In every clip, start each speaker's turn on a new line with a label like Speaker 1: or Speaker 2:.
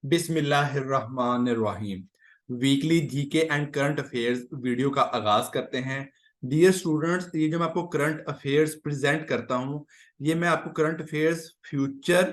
Speaker 1: बिस्मिल्लाहिर्रहमानिर्रहीम। Weekly GK and current affairs video का आगाज करते हैं। डियर स्टूडेंट्स, ये जो मैं आपको करंट अफेयर्स प्रेजेंट करता हूँ, ये मैं आपको करंट अफेयर्स फ्यूचर,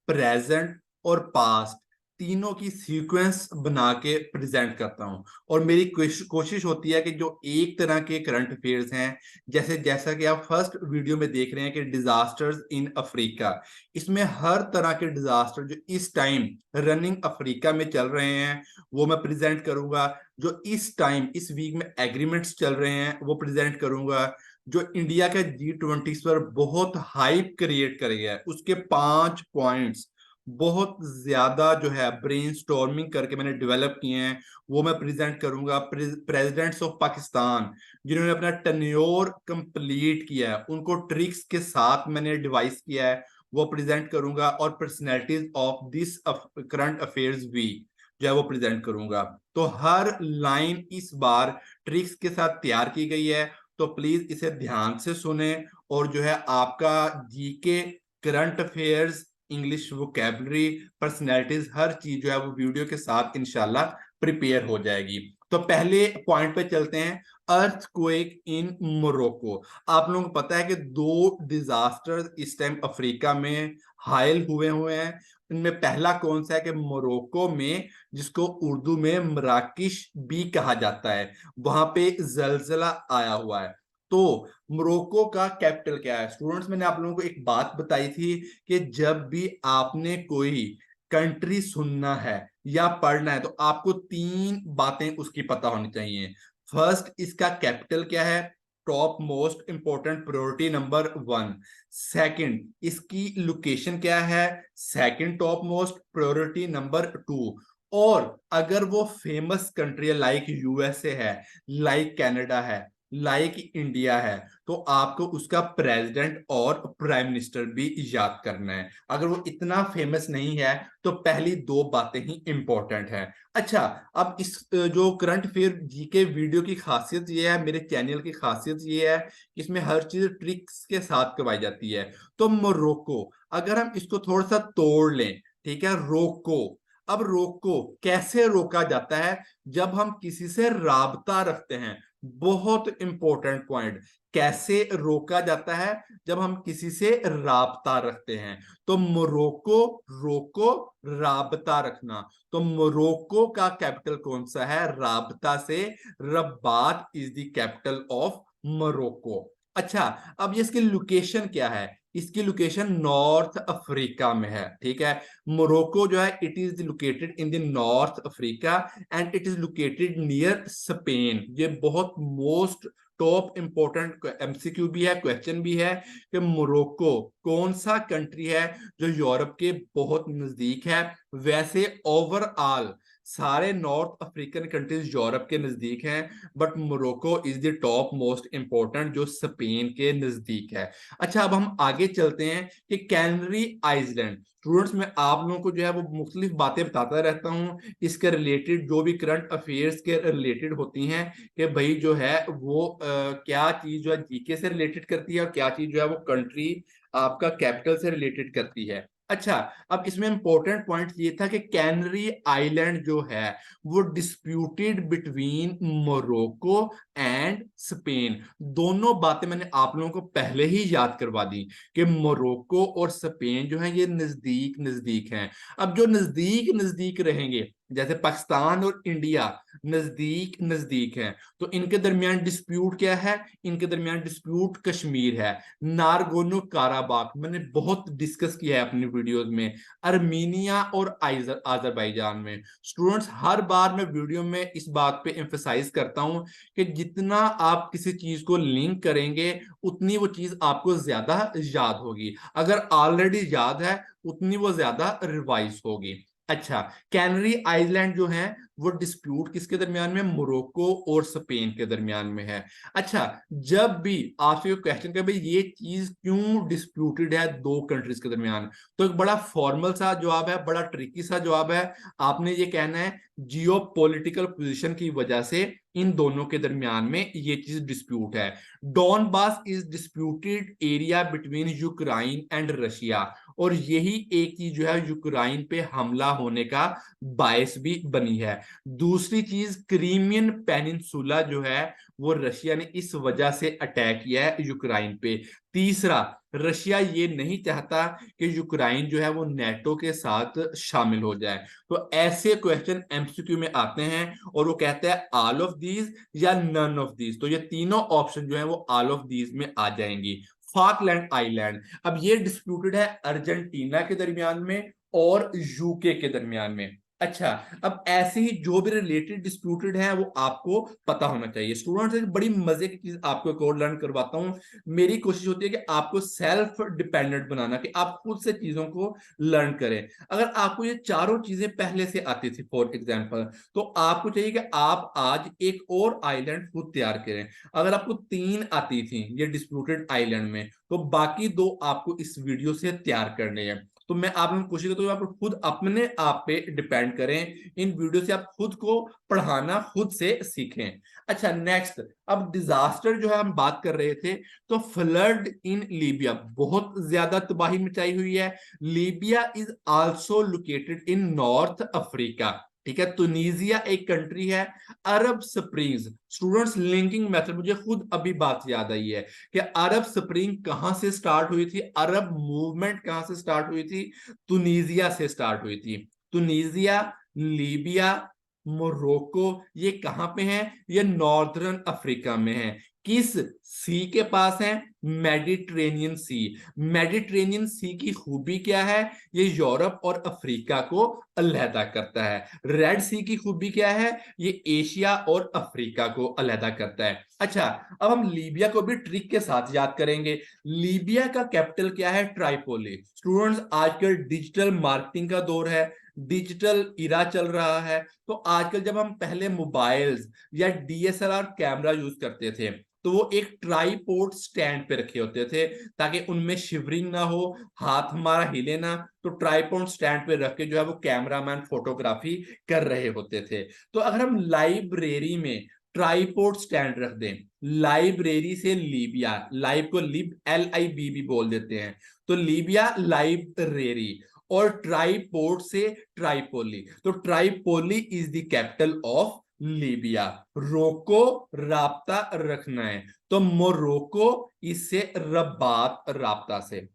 Speaker 1: प्रेजेंट और पास्ट तीनों की सीक्वेंस बना के प्रेजेंट करता हूँ। और मेरी कोशिश होती है कि जो एक तरह के करंट अफेयर्स हैं, जैसे जैसा कि आप फर्स्ट वीडियो में देख रहे हैं कि डिजास्टर्स इन अफ्रीका, इसमें हर तरह के डिजास्टर जो इस टाइम रनिंग अफ्रीका में चल रहे हैं वो मैं प्रेजेंट करूंगा। जो इस टाइम इस वीक में एग्रीमेंट्स चल रहे हैं वो प्रेजेंट करूंगा। जो इंडिया के G20 पर बहुत हाइप क्रिएट करेगा, उसके 5 पॉइंट्स बहुत ज्यादा जो है ब्रेनस्टॉर्मिंग करके मैंने डेवलप किए हैं, वो मैं प्रेजेंट करूंगा। प्रेसिडेंट्स ऑफ पाकिस्तान जिन्होंने अपना टेन्योर कंप्लीट किया है, उनको ट्रिक्स के साथ मैंने डिवाइस किया है, वो प्रेजेंट करूंगा। और personalities of this current affairs week जो है वो प्रेजेंट करूंगा। तो हर लाइन इस बार ट्रिक्स के साथ तैयार की गई है, तो प्लीज इसे ध्यान से सुने। और जो है आपका GK, current affairs, English vocabulary, personalities, हर चीज जो है वो वीडियो के साथ इंशाल्लाह प्रिपेयर हो जाएगी। तो पहले पॉइंट पे चलते हैं, अर्थक्वेक इन मोरक्को। आप लोगों को पता है कि 2 डिजास्टर इस टाइम अफ्रीका में हायल हुए हुए हैं। इनमें पहला कौन सा है कि मोरक्को में, जिसको उर्दू में मराकिश भी कहा जाता है, वहां पे जलजला आया हुआ है। तो मोरक्को का कैपिटल क्या है? स्टूडेंट्स, मैंने आप लोगों को एक बात बताई थी कि जब भी आपने कोई कंट्री सुनना है या पढ़ना है तो आपको 3 बातें उसकी पता होनी चाहिए। फर्स्ट, इसका कैपिटल क्या है, top most important priority number 1। Second, इसकी लोकेशन क्या है, second top most priority number 2। और अगर वो फेमस कंट्री है, लाइक यूएसए है, लाइक कनाडा है, लाइक इंडिया है, तो आपको उसका प्रेसिडेंट और प्राइम मिनिस्टर भी याद करना है। अगर वो इतना फेमस नहीं है तो पहली 2 बातें ही इंपॉर्टेंट है। अच्छा, अब इस जो करंट अफेयर जीके वीडियो की खासियत ये है, मेरे चैनल की खासियत ये है, इसमें हर चीज ट्रिक्स के साथ करवाई जाती है। तो मोरक्को, अगर हम इसको थोड़ा सा तोड़ लें, ठीक है, रोको। अब रोको कैसे रोका जाता है? जब हम किसी से राबता रखते हैं। बहुत इंपॉर्टेंट पॉइंट, कैसे रोका जाता है? जब हम किसी से राबता रखते हैं। तो मोरक्को, रोको, राबता रखना। तो मोरक्को का कैपिटल कौन सा है? राबता से Rabat is the capital of Morocco. अच्छा, अब ये इसकी लोकेशन क्या है? इसकी लोकेशन नॉर्थ अफ्रीका में है, ठीक है। मोरक्को जो है, it is located in the north Africa and it is located near Spain. ये बहुत मोस्ट टॉप इंपॉर्टेंट एमसीक्यू भी है, क्वेश्चन भी है कि मोरक्को कौन सा कंट्री है जो यूरोप के बहुत नजदीक है। वैसे ओवरऑल सारे नॉर्थ अफ्रीकन कंट्रीज यूरोप के नजदीक हैं, but Morocco is the top most important जो स्पेन के नजदीक है। अच्छा, अब हम आगे चलते हैं कि कैनरी आइलैंड। स्टूडेंट्स, मैं आप लोगों को जो है वो मुख्तलिफ बातें बताता रहता हूँ इसके रिलेटेड, जो भी करंट अफेयर्स के रिलेटेड होती हैं, कि भाई जो है वो क्या चीज जो है जीके से रिलेटेड करती है और क्या चीज जो है वो कंट्री आपका कैपिटल से रिलेटेड करती है। अच्छा, अब इसमें इंपॉर्टेंट पॉइंट ये था कि कैनरी आइलैंड जो है वो disputed between Morocco and Spain. दोनों बातें मैंने आप लोगों को पहले ही याद करवा दी कि मोरक्को और स्पेन जो है ये नजदीक नजदीक हैं। अब जो नजदीक नजदीक रहेंगे, जैसे पाकिस्तान और इंडिया नजदीक नजदीक हैं, तो इनके दरमियान डिस्प्यूट क्या है? इनके दरमियान डिस्प्यूट कश्मीर है, नारगोनो काराबाख मैंने बहुत डिस्कस किया है अपनी वीडियोस में, अर्मीनिया और आजरबाईजान में। स्टूडेंट्स, हर बार मैं वीडियो में इस बात पे एम्फेसाइज करता हूं कि जितना आप किसी चीज को लिंक करेंगे उतनी वो चीज आपको ज्यादा याद होगी, अगर ऑलरेडी याद है उतनी वो ज्यादा रिवाइज होगी। अच्छा, कैनरी आइलैंड जो है वो डिस्प्यूट किसके दरमियान में? मोरक्को और स्पेन के दरमियान में है। अच्छा, जब भी आपसे क्वेश्चन कर भाई ये चीज क्यों डिस्प्यूटेड है 2 कंट्रीज के दरमियान, तो एक बड़ा फॉर्मल सा जवाब है, बड़ा ट्रिकी सा जवाब है। आपने ये कहना है जियोपॉलिटिकल पोजीशन की वजह से इन दोनों के दरमियान में ये चीज डिस्प्यूट है। Donbas is disputed area between Ukraine and Russia, और यही एक चीज जो है यूक्रेन पे हमला होने का बायस भी बनी है। दूसरी चीज, क्रीमियन पेनिनसुला जो है वो रशिया ने इस वजह से अटैक किया है यूक्रेन पे। तीसरा, रशिया ये नहीं चाहता कि यूक्रेन जो है वो नेटो के साथ शामिल हो जाए। तो ऐसे क्वेश्चन एमसीक्यू में आते हैं और वो कहते हैं ऑल ऑफ दीज या नन ऑफ दीज, तो ये तीनों ऑप्शन जो है वो ऑल ऑफ दीज में आ जाएंगी। फाकलैंड आइलैंड, अब ये डिस्प्यूटेड है अर्जेंटीना के दरमियान में और यूके के दरमियान में। अच्छा, अब ऐसे ही जो भी रिलेटेड डिस्प्यूटेड है वो आपको पता होना चाहिए। स्टूडेंट्स, एक बड़ी मजे की चीज आपको एक और लर्न करवाता हूं। मेरी कोशिश होती है कि आपको सेल्फ डिपेंडेंट बनाना, कि आप खुद से चीजों को लर्न करें। अगर आपको ये चारों चीजें पहले से आती थी फॉर एग्जाम्पल, तो आपको चाहिए कि आप आज एक और आइलैंड खुद तैयार करें। अगर आपको 3 आती थी ये डिस्प्यूटेड आइलैंड में, तो बाकी 2 आपको इस वीडियो से तैयार करने हैं। तो मैं आप लोगों को कोशिश करता हूँ आप खुद अपने आप पे डिपेंड करें, इन वीडियो से आप खुद को पढ़ाना खुद से सीखें। अच्छा, नेक्स्ट, अब डिजास्टर जो है हम बात कर रहे थे, तो फ्लड इन लीबिया, बहुत ज्यादा तबाही मचाई हुई है। Libya is also located in north Africa, ठीक है। तुनीजिया एक कंट्री है। अरब स्प्रिंग्स, स्टूडेंट्स लिंकिंग मेथड, मुझे खुद अभी बात याद आई है कि अरब स्प्रिंग कहां से स्टार्ट हुई थी, अरब मूवमेंट कहां से स्टार्ट हुई थी, तुनीजिया से स्टार्ट हुई थी। तुनीजिया, लीबिया, मोरक्को, ये कहां पे है, ये नॉर्दर्न अफ्रीका में है। किस सी के पास है, मेडिटेरेनियन सी। मेडिटेरेनियन सी की खूबी क्या है, ये यूरोप और अफ्रीका को अलहदा करता है। रेड सी की खूबी क्या है, ये एशिया और अफ्रीका को अलहदा करता है। अच्छा, अब हम लीबिया को भी ट्रिक के साथ याद करेंगे। लीबिया का कैपिटल क्या है, ट्राइपोली। स्टूडेंट्स, आजकल डिजिटल मार्केटिंग का दौर है, डिजिटल इरा चल रहा है। तो आजकल जब हम पहले मोबाइल्स या डीएसएलआर कैमरा यूज करते थे, तो वो एक ट्राईपोड स्टैंड पे रखे होते थे ताकि उनमें शिवरिंग ना हो, हाथ हमारा हिले ना। तो ट्राईपोड स्टैंड पे रख के जो है वो कैमरामैन फोटोग्राफी कर रहे होते थे। तो अगर हम लाइब्रेरी में ट्राईपोड स्टैंड रख दें, लाइब्रेरी से लीबिया, लाइव को लिब LIB भी बोल देते हैं, तो लीबिया लाइब्रेरी, और ट्राईपोर्ट से ट्राइपोली, तो ट्राइपोली is the capital of Libya. रोको, राब्ता रखना है, तो मोरक्को इससे रबात, राब्ता से।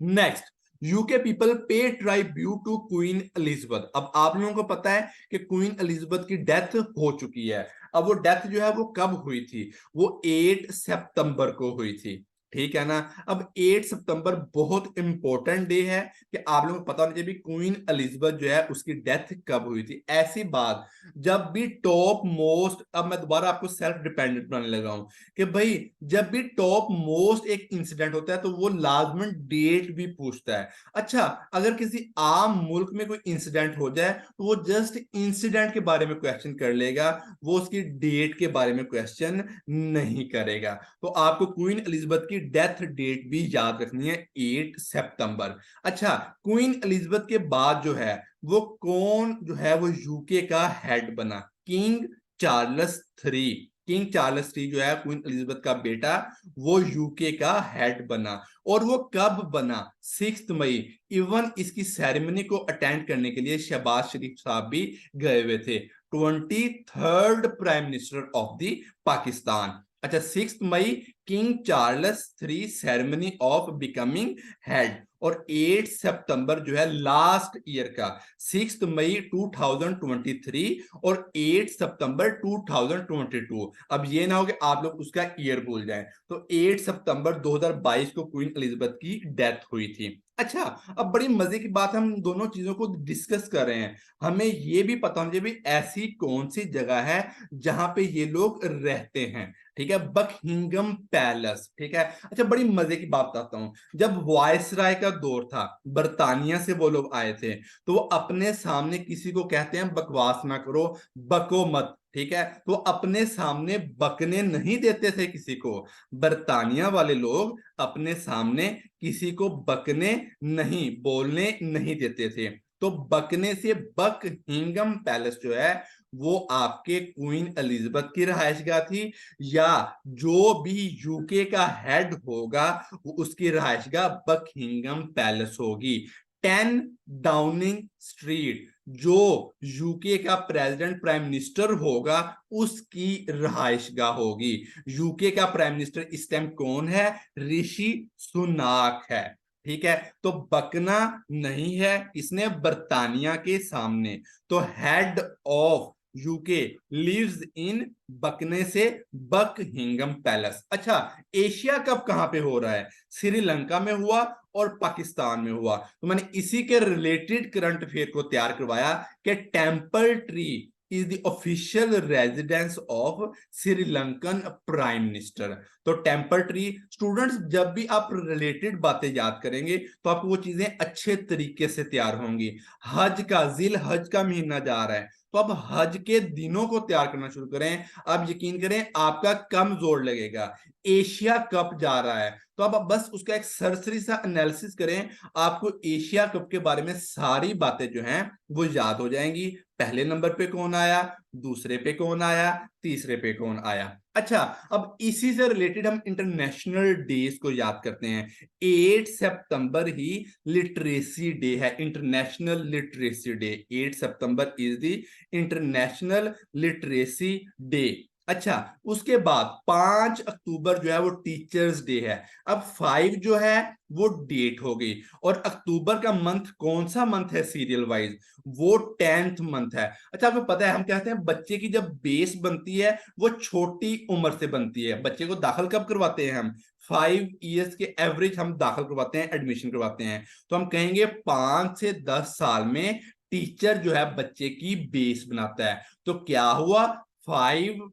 Speaker 1: नेक्स्ट, यूके पीपल पे ट्राइब्यूट टू क्वीन एलिजाबेथ। अब आप लोगों को पता है कि क्वीन एलिजाबेथ की डेथ हो चुकी है। अब वो डेथ जो है वो कब हुई थी, वो 8 सितंबर को हुई थी, ठीक है ना। अब 8 सितंबर बहुत इंपॉर्टेंट डे है कि आप लोगों को पता होना चाहिए क्वीन एलिजाबेथ जो है उसकी डेथ कब हुई थी। ऐसी बात जब भी टॉप मोस्ट, अब मैं दोबारा आपको सेल्फ डिपेंडेंट बनाने लगा हूं कि भाई जब भी टॉप मोस्ट एक इंसिडेंट होता है तो वो लाजमन डेट भी पूछता है। अच्छा, अगर किसी आम मुल्क में कोई इंसिडेंट हो जाए तो वो जस्ट इंसिडेंट के बारे में क्वेश्चन कर लेगा, वो उसकी डेट के बारे में क्वेश्चन नहीं करेगा। तो आपको क्वीन एलिजाबेथ की डेथ डेट भी याद रखनी है, 8 सितंबर। अच्छा, क्वीन एलिजाबेथ के बाद जो है वो कौन जो है वो यूके का हेड बना, king Charles three. King Charles three जो है क्वीन एलिजाबेथ का बेटा, वो यूके का हेड बना। और वो कब बना, 6 मई। इवन इसकी सेरेमनी को अटेंड करने के लिए शहबाज शरीफ साहब भी गए हुए थे, 23rd prime minister of the Pakistan. अच्छा, 6 मई, king Charles three ceremony of becoming head, और 8 सितंबर जो है लास्ट ईयर का, 6 मई 2023 और 8 सितंबर 2022। अब ये ना हो कि आप लोग उसका ईयर भूल जाएं। तो 8 सितंबर 2022 को क्वीन एलिजाबेथ की डेथ हुई थी। अच्छा, अब बड़ी मजे की बात, हम दोनों चीजों को डिस्कस कर रहे हैं, हमें ये भी पता होना चाहिए ऐसी कौन सी जगह है जहां पे ये लोग रहते हैं, ठीक है। बकहिंगम पैलेस, ठीक है। अच्छा, बड़ी मजे की बात बताता हूं, जब वायसराय का दौर था, बर्तानिया से वो लोग आए थे, तो वो अपने सामने किसी को कहते हैं बकवास ना करो, बको मत, ठीक है। तो अपने सामने बकने नहीं देते थे किसी को, बर्तानिया वाले लोग अपने सामने किसी को बकने नहीं, बोलने नहीं देते थे। तो बकने से बकहिंगम पैलेस जो है वो आपके क्वीन एलिजाबेथ की रहायशगाह थी, या जो भी यूके का हेड होगा उसकी रहायशगाह बकहिंगम पैलेस होगी। 10 डाउनिंग स्ट्रीट जो यूके का प्रेसिडेंट प्राइम मिनिस्टर होगा उसकी रहायशगाह होगी। यूके का प्राइम मिनिस्टर इस टाइम कौन है? ऋषि सुनाक है। ठीक है, तो बकना नहीं है, इसने बर्तानिया के सामने। तो head of UK lives in बकने से बकहिंगम पैलेस। अच्छा, एशिया कप कहां पे हो रहा है? श्रीलंका में हुआ और पाकिस्तान में हुआ। तो मैंने इसी के रिलेटेड करंट अफेयर को तैयार करवाया कि temple tree is the official residence of Sri Lankan prime minister. तो टेंपल ट्री, स्टूडेंट्स जब भी आप रिलेटेड बातें याद करेंगे तो आपको वो चीजें अच्छे तरीके से तैयार होंगी। हज का, जिल हज का महीना जा रहा है, तो अब हज के दिनों को तैयार करना शुरू करें। अब यकीन करें आपका कम जोर लगेगा। एशिया कप जा रहा है, तो अब बस उसका एक सरसरी सा एनालिसिस करें, आपको एशिया कप के बारे में सारी बातें जो हैं वो याद हो जाएंगी। पहले नंबर पे कौन आया, दूसरे पे कौन आया, तीसरे पे कौन आया। अच्छा, अब इसी से रिलेटेड हम इंटरनेशनल डेज को याद करते हैं। 8 सितंबर ही लिटरेसी डे है, international literacy day. 8 September is the international literacy day. अच्छा, उसके बाद 5 अक्टूबर जो है वो टीचर्स डे है। अब 5 जो है वो डेट हो गई, और अक्टूबर का मंथ कौन सा मंथ है सीरियल वाइज? वो 10th मंथ है। अच्छा, आपको पता है हम कहते हैं बच्चे की जब बेस बनती है वो छोटी उम्र से बनती है। बच्चे को दाखिल कब करवाते हैं हम? 5 ईयर्स के एवरेज हम दाखिल करवाते हैं, एडमिशन करवाते हैं। तो हम कहेंगे 5 से 10 साल में टीचर जो है बच्चे की बेस बनाता है। तो क्या हुआ? 5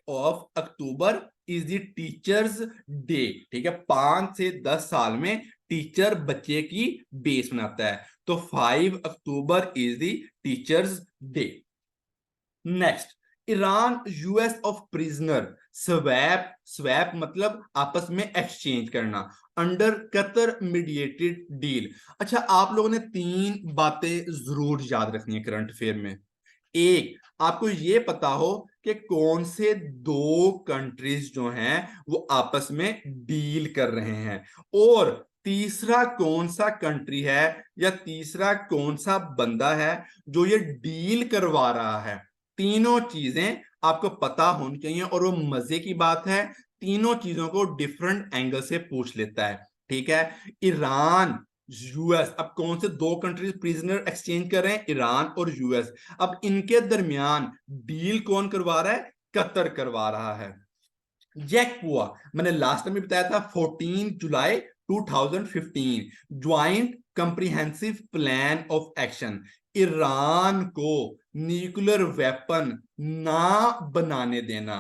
Speaker 1: of October is the teachers day. ठीक है, 5 से 10 साल में टीचर बच्चे की बेस बनाता है, तो 5 October is the teachers day. Next, Iran US of prisoner swap, swap मतलब आपस में एक्सचेंज करना, अंडर कतर मीडिएटेड डील। अच्छा, आप लोगों ने 3 बातें जरूर याद रखनी है करंट अफेयर में। एक, आपको यह पता हो कि कौन से 2 कंट्रीज जो हैं वो आपस में डील कर रहे हैं, और तीसरा कौन सा कंट्री है या तीसरा कौन सा बंदा है जो ये डील करवा रहा है। तीनों चीजें आपको पता होनी चाहिए, और वो मजे की बात है, तीनों चीजों को डिफरेंट एंगल से पूछ लेता है। ठीक है, ईरान, यूएस, अब कौन से 2 कंट्रीज प्रिजनर एक्सचेंज कर रहे हैं? ईरान और यूएस। अब इनके दरमियान डील कौन करवा रहा है? कतर करवा रहा है। जैक हुआ, मैंने लास्ट टाइम भी बताया था, 14 जुलाई 2015, joint comprehensive plan of action. Iran को न्यूक्लियर वेपन ना बनाने देना।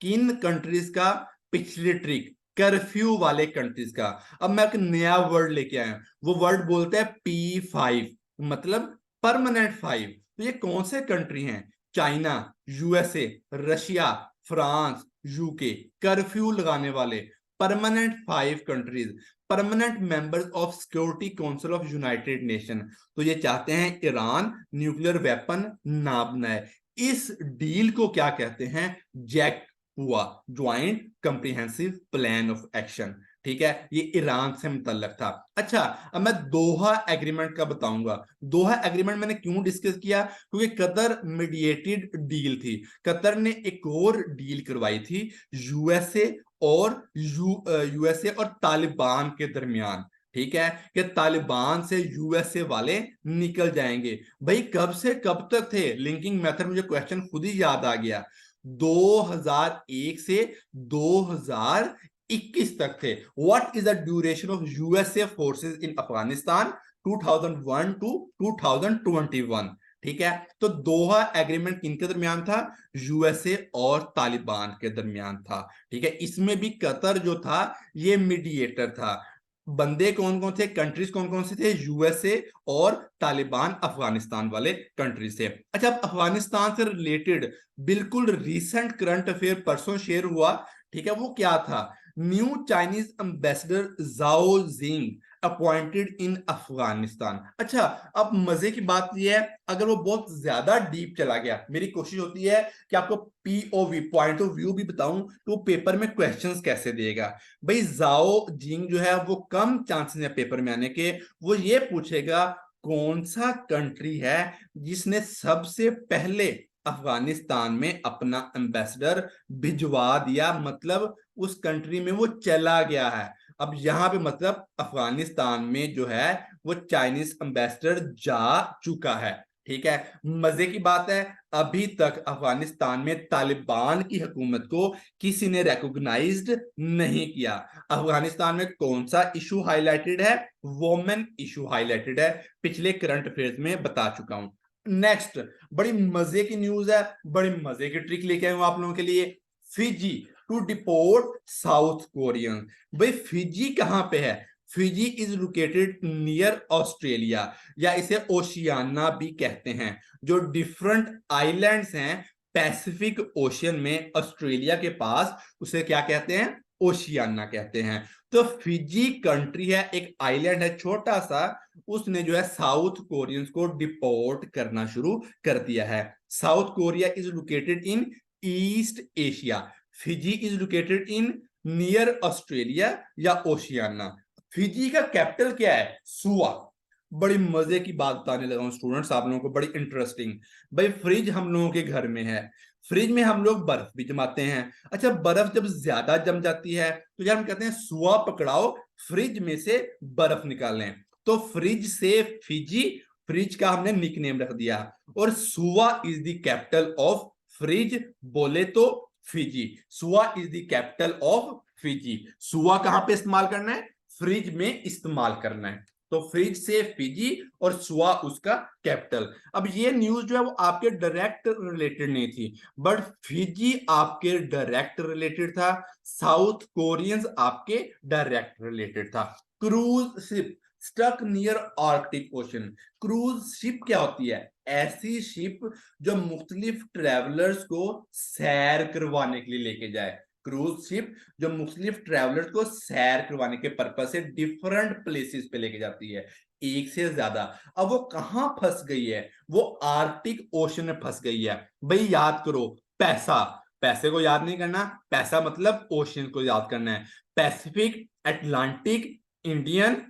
Speaker 1: किन कंट्रीज का? पिछली ट्रिक, कर्फ्यू वाले कंट्रीज का। अब मैं एक नया वर्ड लेके आया, वो वर्ड बोलते हैं P5, मतलब परमानेंट 5। तो ये कौन से कंट्री हैं? China, USA, Russia, France, UK. Curfew लगाने वाले permanent 5 countries, permanent members of security council of United nation. तो ये चाहते हैं ईरान न्यूक्लियर वेपन ना बनाए। इस डील को क्या कहते हैं? जैक हुआ, joint comprehensive plan of action. ठीक है, ये ईरान से मुतल्लक था। अच्छा, अब मैं दोहा एग्रीमेंट का बताऊंगा। दोहा एग्रीमेंट मैंने क्यों डिस्कस किया? क्योंकि कतर मीडिएटेड डील थी। कतर ने एक और डील करवाई थी यूएसए और यूएसए और तालिबान के दरमियान। ठीक है, कि तालिबान से यूएसए वाले निकल जाएंगे। भाई कब से कब तक थे? लिंकिंग मेथड, मुझे क्वेश्चन खुद ही याद आ गया। 2001 से 2021 तक थे। What is the duration of USA forces in Afghanistan? 2001 to 2021। ठीक है, तो दोहा एग्रीमेंट किनके दरमियान था? यूएसए और तालिबान के दरमियान था। ठीक है, इसमें भी कतर जो था ये मीडिएटर था। बंदे कौन कौन थे, कंट्रीज कौन कौन से थे? यूएसए और तालिबान, अफगानिस्तान वाले कंट्री से। अच्छा, अब अफगानिस्तान से रिलेटेड बिल्कुल रीसेंट करंट अफेयर परसों शेयर हुआ। ठीक है, वो क्या था? न्यू चाइनीज एम्बेसडर जाओ जिंग अपॉइंटेड इन अफगानिस्तान। अच्छा, अब मजे की बात यह है, अगर वो बहुत ज्यादा डीप चला गया, मेरी कोशिश होती है कि आपको पीओवी पॉइंट ऑफ व्यू भी बताऊं तो वो पेपर में क्वेश्चंस कैसे देगा। भाई जाओ जिंग जो है वो कम चांसेस है पेपर में आने के। वो ये पूछेगा कौन सा कंट्री है जिसने सबसे पहले अफगानिस्तान में अपना एम्बेसडर भिजवा दिया, मतलब उस कंट्री में वो चला गया है। अब यहां पे मतलब अफगानिस्तान में जो है वो चाइनीज एम्बेसडर जा चुका है। ठीक है, मजे की बात है, अभी तक अफगानिस्तान में तालिबान की हुकूमत को किसी ने रिकॉग्नाइज्ड नहीं किया। अफगानिस्तान में कौन सा इशू हाईलाइटेड है? वोमेन इशू हाईलाइटेड है, पिछले करंट अफेयर्स में बता चुका हूं। नेक्स्ट, बड़ी मजे की न्यूज है, बड़ी मजे की ट्रिक लेके आया हूं आप लोगों के लिए। Fiji to deport South Korean. भाई फिजी कहां पे है? Fiji is located near Australia, या इसे ओशियाना भी कहते हैं। जो डिफरेंट आइलैंड्स हैं पैसिफिक ओशियन में ऑस्ट्रेलिया के पास, उसे क्या कहते हैं? ओशियाना कहते हैं। तो फिजी कंट्री है, एक आइलैंड है छोटा सा, उसने जो है साउथ कोरियंस को डिपोर्ट करना शुरू कर दिया है। South Korea is located in east Asia. Fiji is located in near Australia या ओशियाना। फिजी का कैपिटल क्या है? सुआ। बड़ी मजे की बात बताने लगा हूं स्टूडेंट्स आप लोगों को, बड़ी इंटरेस्टिंग। भाई फ्रिज हम लोगों के घर में है, फ्रिज में हम लोग बर्फ भी जमाते हैं। अच्छा, बर्फ जब ज्यादा जम जाती है तो यार हम कहते हैं सुआ पकड़ाओ, फ्रिज में से बर्फ निकालें। तो फ्रिज से फिजी, फ्रिज का हमने निकनेम रख दिया। और Suva is the capital of fridge, बोले तो Fiji. Suva is the capital of Fiji. Suva कहां पे इस्तेमाल करना है? फ्रिज में इस्तेमाल करना है। तो फ्रिज से फिजी और सुआ उसका कैपिटल। अब ये न्यूज जो है वो आपके डायरेक्ट रिलेटेड नहीं थी, बट फिजी आपके डायरेक्ट रिलेटेड था, साउथ कोरियंस आपके डायरेक्ट रिलेटेड था। Cruise ship stuck near Arctic Ocean. Cruise ship क्या होती है? ऐसी शिप जो मुख्तलिफ ट्रेवलर्स को सैर करवाने के लिए लेके जाए। क्रूज शिप जो मुख्तलिफ ट्रेवलर्स को सैर करवाने के पर्पज से डिफरेंट प्लेसेस पे लेके जाती है, एक से ज्यादा। अब वो कहां फंस गई है? वो आर्कटिक ओशन में फंस गई है। भाई याद करो, पैसा, पैसे को याद नहीं करना, पैसा मतलब ओशन को याद करना है। पैसिफिक, अटलांटिक, इंडियन,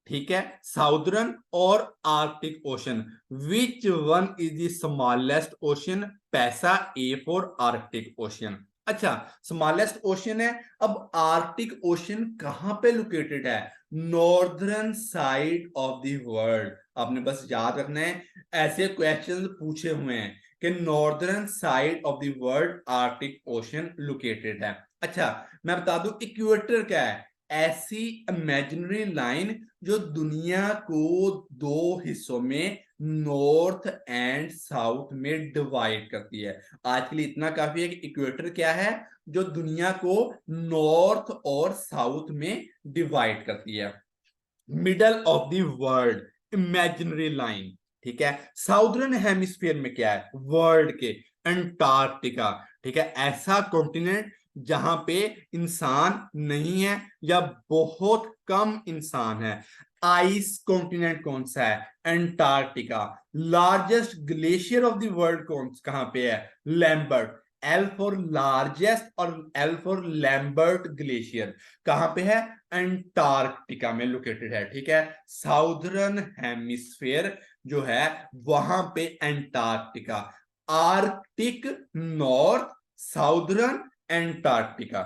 Speaker 1: ठीक है, साउदर्न और Arctic ocean. Which one is the smallest ocean? पैसा, ए फॉर आर्कटिक ओशन। अच्छा, स्मॉलेस्ट ओशन है। अब आर्कटिक ओशन कहां पे लोकेटेड है? Northern side of the world. आपने बस याद रखना है, ऐसे क्वेश्चंस पूछे हुए हैं कि northern side of the world Arctic ocean located है। अच्छा, मैं बता दूं इक्वेटर क्या है? ऐसी इमेजिनरी लाइन जो दुनिया को दो हिस्सों में, नॉर्थ एंड साउथ में डिवाइड करती है। आज के लिए इतना काफी है कि इक्वेटर क्या है? जो दुनिया को नॉर्थ और साउथ में डिवाइड करती है। Middle of the world, imaginary line. ठीक है, साउदर्न हेमिस्फीयर में क्या है? वर्ल्ड के अंटार्कटिका। ठीक है, ऐसा कॉन्टिनेंट जहां पे इंसान नहीं है या बहुत कम इंसान है। आइस कॉन्टिनेंट कौन सा है? Antarctica. Largest glacier of the world कौन कहां पे है? लैम्बर्ट। एल फॉर लार्जेस्ट और एल फॉर लैम्बर्ट ग्लेशियर कहां पे है? अंटार्कटिका में लोकेटेड है। ठीक है, साउदर्न हेमिस्फेयर जो है वहां पे Antarctica. Arctic north, southern Antarctica.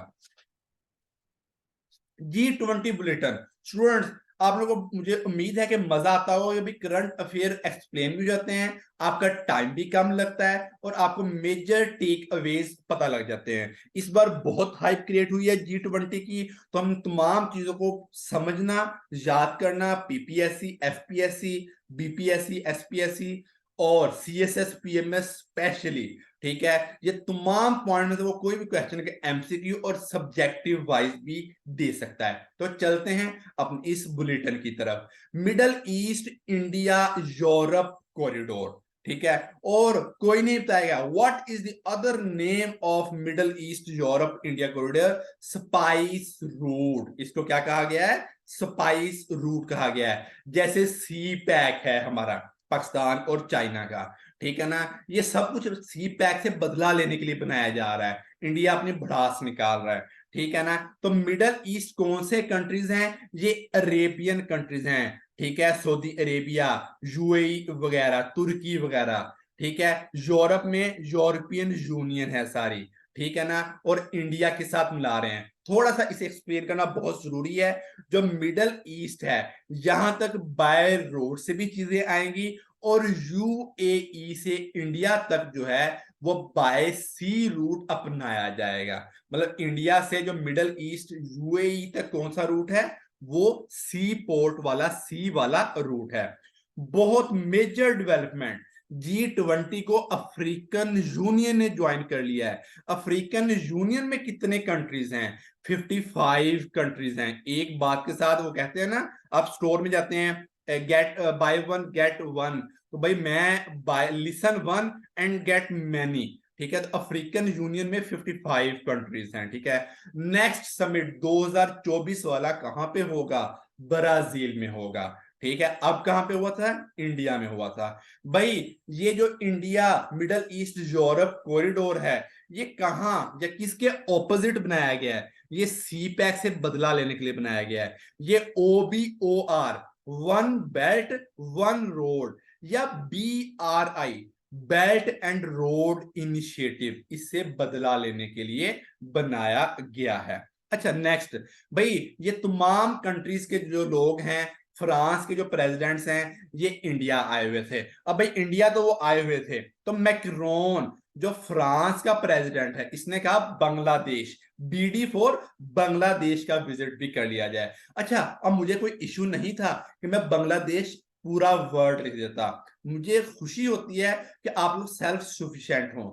Speaker 1: G20 bulletin. Students आप लोगों को मुझे उम्मीद है कि मजा आता हो, ये भी करंट अफेयर एक्सप्लेन भी हो जाते हैं, आपका टाइम भी कम लगता है और आपको मेजर टेक अवेज पता लग जाते हैं। इस बार बहुत हाइप क्रिएट हुई है G20 की, तो हम तमाम चीजों को समझना, याद करना, पीपीएससी, एफपीएससी, बीपीएससी, एसपीएससी और सीएसएस पीएमएस स्पेशली। ठीक है, ये तमाम पॉइंट में से वो कोई भी क्वेश्चन के एमसीक्यू और सब्जेक्टिव वाइज भी दे सकता है। तो चलते हैं अपने इस बुलेटिन की तरफ। Middle east India Europe corridor. ठीक है। और कोई नहीं बताएगा what is the other name of middle east Europe India corridor, spice route. इसको क्या कहा गया है, स्पाइस रूट कहा गया है। जैसे सी पैक है हमारा पाकिस्तान और चाइना का, ठीक है ना, ये सब कुछ सी पैक से बदला लेने के लिए बनाया जा रहा है, इंडिया अपनी भड़ास निकाल रहा है, ठीक है ना। तो मिडल ईस्ट कौन से कंट्रीज हैं, ये अरेबियन कंट्रीज हैं, ठीक है, सऊदी अरेबिया, यूएई वगैरह, तुर्की वगैरह, ठीक है। यूरोप में यूरोपियन यूनियन है सारी, ठीक है ना, और इंडिया के साथ मिला रहे हैं। थोड़ा सा इसे एक्सप्लेन करना बहुत जरूरी है। जो मिडल ईस्ट है, यहां तक बाय रोड से भी चीजें आएंगी, और यूएई से इंडिया तक जो है वो बाय सी रूट अपनाया जाएगा। मतलब इंडिया से जो मिडल ईस्ट यूएई तक कौन सा रूट है, वो सी पोर्ट वाला, सी वाला रूट है। बहुत मेजर डेवलपमेंट, G20 को अफ्रीकन यूनियन ने ज्वाइन कर लिया है। अफ्रीकन यूनियन में कितने कंट्रीज हैं, 55 कंट्रीज हैं। एक बात के साथ वो कहते हैं ना, आप स्टोर में जाते हैं, get buy one get one, तो भाई मैं buy listen one and get many, ठीक है। तो अफ्रीकन यूनियन में 55 कंट्रीज हैं, ठीक है। नेक्स्ट समिट 2024 वाला कहां पे होगा, ब्राजील में होगा, ठीक है। अब कहां पे हुआ था, इंडिया में हुआ था। भाई ये जो India middle east Europe corridor है, ये कहां या किसके ऑपोजिट बनाया गया है, ये सी पैक से बदला लेने के लिए बनाया गया है। ये OBOR, one belt one road, या BRI, belt and road initiative, इससे बदला लेने के लिए बनाया गया है। अच्छा नेक्स्ट, भाई ये तमाम कंट्रीज के जो लोग हैं, फ्रांस के जो प्रेसिडेंट्स हैं, ये इंडिया आए हुए थे। अब भाई इंडिया तो वो आए हुए थे, तो मैक्रोन जो फ्रांस का प्रेसिडेंट है, इसने कहा बांग्लादेश, BD फॉर बांग्लादेश का विजिट भी कर लिया जाए। अच्छा अब मुझे कोई इश्यू नहीं था कि मैं बांग्लादेश पूरा वर्ड लिख देता, मुझे खुशी होती है कि आप लोग सेल्फ सफिशिएंट हो।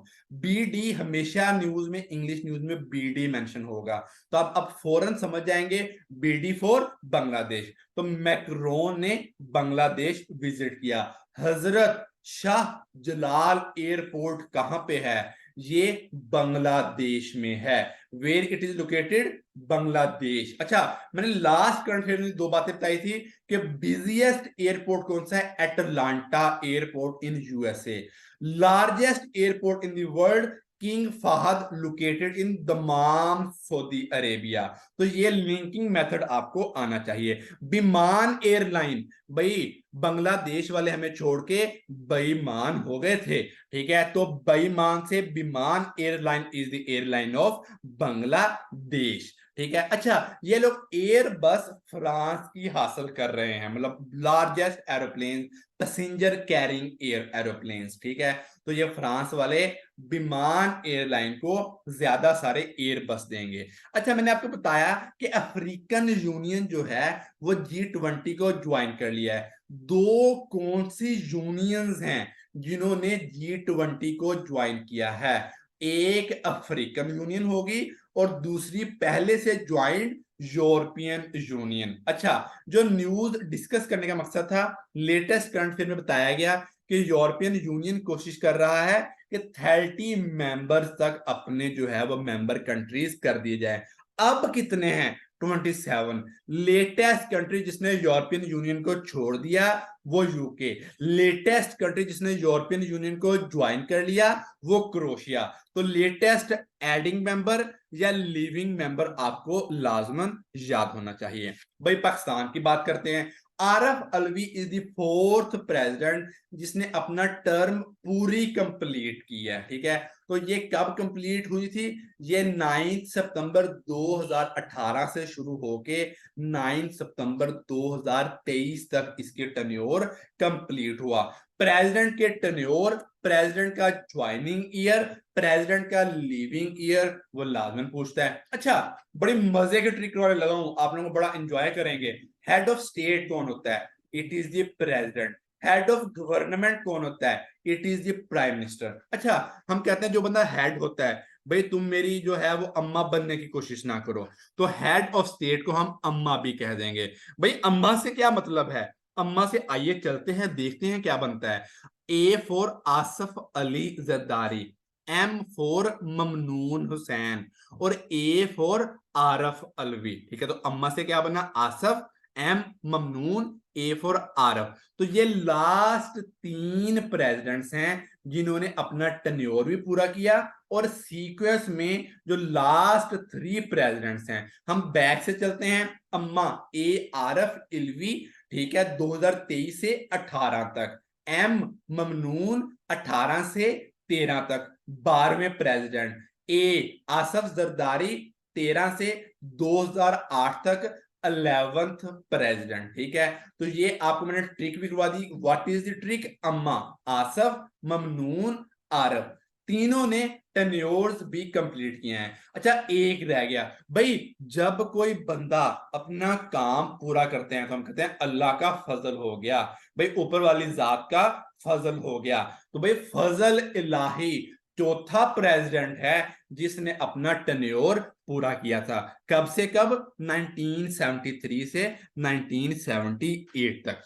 Speaker 1: BD हमेशा न्यूज में, इंग्लिश न्यूज में BD मेंशन होगा, तो आप फौरन समझ जाएंगे BD फॉर बांग्लादेश। तो मैक्रोन ने बांग्लादेश विजिट किया। हजरत शाह जलाल एयरपोर्ट कहां पे है, ये बांग्लादेश में है। Where it is located, Bangladesh. अच्छा मैंने लास्ट करंट अफेयर में दो बातें बताई थी कि बिजिएस्ट एयरपोर्ट कौन सा है, Atlanta airport in USA। Largest airport in the world, King Fahd, located in Dammam, Saudi Arabia. तो ये लिंकिंग मेथड आपको आना चाहिए। विमान एयरलाइन, भाई बांग्लादेश वाले हमें छोड़ के बेईमान हो गए थे, ठीक है। तो बेईमान से विमान airline is the airline of Bangladesh, ठीक है। अच्छा ये लोग एयर बस फ्रांस की हासिल कर रहे हैं, मतलब largest aeroplane, passenger carrying air aeroplanes, ठीक है। तो ये फ्रांस वाले विमान एयरलाइन को ज्यादा सारे एयर बस देंगे। अच्छा मैंने आपको बताया कि अफ्रीकन यूनियन जो है वो G20 को ज्वाइन कर लिया है। दो कौन सी यूनियंस हैं जिन्होंने G20 को ज्वाइन किया है, एक अफ्रीकन यूनियन होगी और दूसरी पहले से ज्वाइंट यूरोपियन यूनियन। अच्छा जो न्यूज डिस्कस करने का मकसद था, लेटेस्ट करंट अफेयर में बताया गया कि यूरोपियन यूनियन कोशिश कर रहा है कि 30 मेंबर्स तक अपने जो है वो मेंबर कंट्रीज कर दिए जाए। अब कितने हैं, 27। लेटेस्ट कंट्री जिसने यूरोपियन यूनियन को छोड़ दिया वो यूके। लेटेस्ट कंट्री जिसने यूरोपियन यूनियन को ज्वाइन कर लिया वो क्रोशिया। तो लेटेस्ट एडिंग मेंबर या लिविंग मेंबर आपको लाजमन याद होना चाहिए। भाई पाकिस्तान की बात करते हैं। Arif Alvi is the fourth president जिसने अपना टर्म पूरी कंप्लीट की है, ठीक है। तो ये कब कंप्लीट हुई थी, ये 9 सितंबर 2018 से शुरू होके 9 सितंबर 2023 तक इसके टर्न्योर कंप्लीट हुआ। प्रेसिडेंट के टर्न्योर, प्रेसिडेंट का ज्वाइनिंग ईयर, प्रेसिडेंट का लीविंग ईयर वो लाजमन पूछता है। अच्छा बड़ी मजे के ट्रिक वाले लगा हूं, आप लोगों को बड़ा एंजॉय करेंगे। हेड ऑफ स्टेट कौन होता है, it is the president. Head of government कौन होता है, it is the prime minister. अच्छा हम कहते हैं जो बंदा हेड होता है, भाई तुम मेरी जो है वो अम्मा बनने की कोशिश ना करो, तो हेड ऑफ स्टेट को हम अम्मा भी कह देंगे। भाई अम्मा से क्या मतलब है, अम्मा से आइए चलते हैं, देखते हैं क्या बनता है। A for Asif Ali Zardari, M for Mamnoon Hussain और ए फॉर आरफ अलवी। ठीक है, तो अम्मा से क्या बना, Asif, M Mamnoon, A for Arif. तो ये लास्ट 3 प्रेसिडेंट्स हैं जिन्होंने अपना टेन्योर भी पूरा किया, और सीक्वेंस में जो लास्ट 3 प्रेसिडेंट्स हैं, हम बैक से चलते हैं। अम्मा ए आरफ इलवी, ठीक है, 2023 से 18 तक। एम ममनून 18 से 13 तक 12वें प्रेसिडेंट। ए आसफ जरदारी 13 से 2008 तक 11th प्रेसिडेंट। ठीक है, तो ये आपको मैंने ट्रिक भी करवा दी। What is the trick? अम्मा, आसफ, ममनून, आरफ, तीनों ने टेन्योर्स भी कंप्लीट किए हैं। अच्छा, एक रह गया भाई, जब कोई बंदा अपना काम पूरा करते हैं तो हम कहते हैं अल्लाह का फजल हो गया, भाई ऊपर वाली जात का फजल हो गया। तो भाई फजल इलाही चौथा प्रेसिडेंट है जिसने अपना टेन्योर पूरा किया था। कब से कब? 1973 से 1978 तक।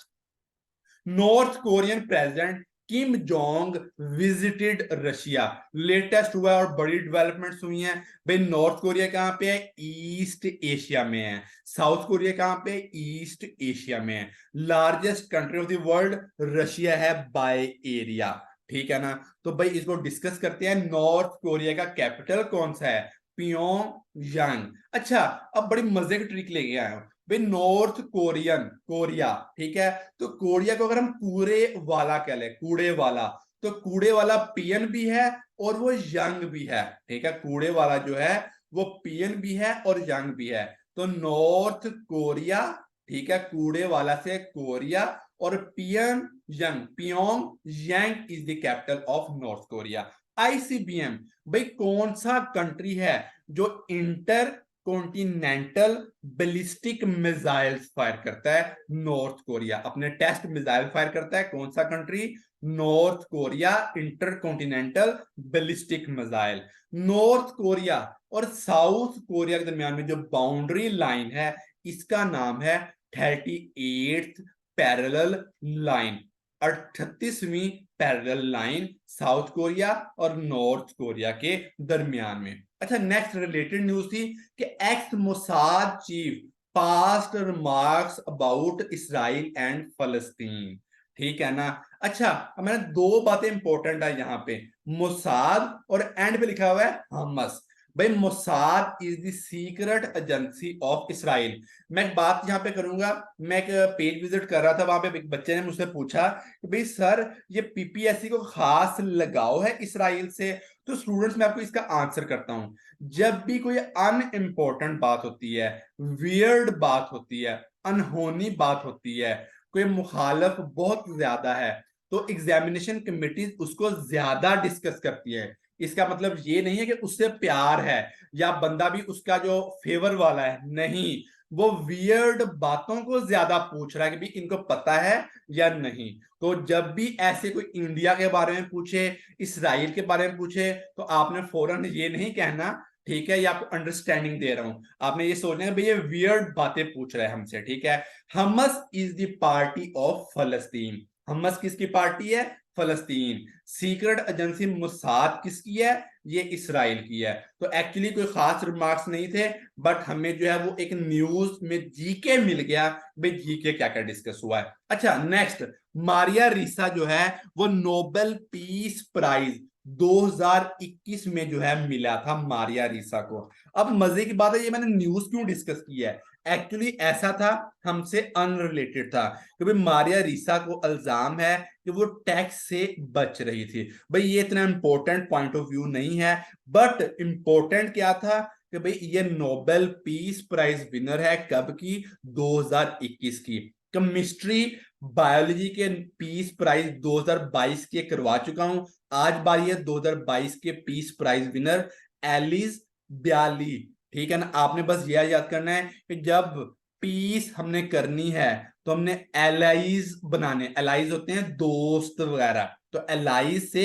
Speaker 1: North Korean president Kim Jong visited Russia. Latest हुआ और बड़ी डेवलपमेंट्स हुई हैं। भाई नॉर्थ कोरिया कहां पे है? ईस्ट एशिया में है। साउथ कोरिया कहां पे? ईस्ट एशिया में है। Largest country of the world Russia है बाय एरिया। ठीक है ना, तो भाई इसको डिस्कस करते हैं। नॉर्थ कोरिया का कैपिटल कौन सा है? पियोंगयांग। अच्छा, अब बड़ी मजे की ट्रिक लेके आया हूं भाई। नॉर्थ कोरियन, कोरिया, ठीक है, तो कोरिया को अगर हम कूड़े वाला कह ले, कूड़े वाला, तो कूड़े वाला पियन भी है और वो यंग भी है। ठीक है, कूड़े वाला जो है वो पियन भी है और यंग भी है। तो नॉर्थ कोरिया, ठीक है, कूड़े वाला से कोरिया, और Pyongyang, Pyongyang is the capital of north Korea. ICBM, भाई कौन सा कंट्री है जो intercontinental ballistic missiles fire करता है? नॉर्थ कोरिया अपने टेस्ट मिसाइल फायर करता है। कौन सा country? North Korea, intercontinental ballistic missile. North Korea और साउथ कोरिया के दरमियान में जो बाउंड्री लाइन है, इसका नाम है 38th पैरेलल लाइन, 38वीं पैरेलल लाइन साउथ कोरिया और नॉर्थ कोरिया के दरमियान में। अच्छा, नेक्स्ट रिलेटेड न्यूज थी कि ex Mossad chief past remarks about Israel and फलस्तीन। ठीक है ना। अच्छा, अब मैंने 2 बातें इंपॉर्टेंट है यहाँ पे, मोसाद और एंड पे लिखा हुआ है हमस। भाई Mossad is the secret agency of Israel. मैं एक बात यहाँ पे करूंगा, मैं एक पेज विजिट कर रहा था, वहां पे एक बच्चे ने मुझसे पूछा कि भाई सर ये पीपीएससी को खास लगाव है इसराइल से? तो स्टूडेंट्स मैं आपको इसका आंसर करता हूं। जब भी कोई अनइम्पोर्टेंट बात होती है, वियर्ड बात होती है, अनहोनी बात होती है, कोई मुखालफ बहुत ज्यादा है, तो एग्जामिनेशन कमिटीज उसको ज्यादा डिस्कस करती है। इसका मतलब ये नहीं है कि उससे प्यार है या बंदा भी उसका जो फेवर वाला है, नहीं, वो वियर्ड बातों को ज्यादा पूछ रहा है कि भाई इनको पता है या नहीं। तो जब भी ऐसे कोई इंडिया के बारे में पूछे, इसराइल के बारे में पूछे, तो आपने फौरन ये नहीं कहना, ठीक है, ये आपको अंडरस्टैंडिंग दे रहा हूं, आपने ये सोचना है भाई ये वियर्ड बातें पूछ रहा है हमसे। ठीक है, हमस इज द पार्टी ऑफ फलस्तीन। हमस किसकी पार्टी है? फलस्तीन। सीक्रेट एजेंसी मुसाद किसकी है? ये इसराइल की है। तो एक्चुअली कोई खास रिमार्क्स नहीं थे, बट हमें जो है वो एक न्यूज में जीके मिल गया, भाई जीके क्या क्या डिस्कस हुआ है। अच्छा, नेक्स्ट, मारिया रीसा जो है वो नोबेल पीस प्राइज 2021 में जो है मिला था मारिया रीसा को। अब मजे की बात है, ये मैंने न्यूज क्यों डिस्कस की है, एक्चुअली ऐसा था, हमसे अनरिलेटेड था, क्योंकि मारिया रीसा को इल्जाम है कि वो टैक्स से बच रही थी। भाई ये इतना इंपॉर्टेंट पॉइंट ऑफ व्यू नहीं है, बट इंपॉर्टेंट क्या था कि भाई ये नोबेल पीस प्राइज विनर है, कब की? 2021 की। केमिस्ट्री बायोलॉजी के पीस प्राइज 2022 के करवा चुका हूं। आज बारी है 2022 के पीस प्राइज विनर एलिस ब्याली। ठीक है ना, आपने बस यह याद करना है कि जब पीस हमने करनी है तो हमने एलाइज बनाने, एलाइज होते हैं दोस्त वगैरह, तो एलाइज से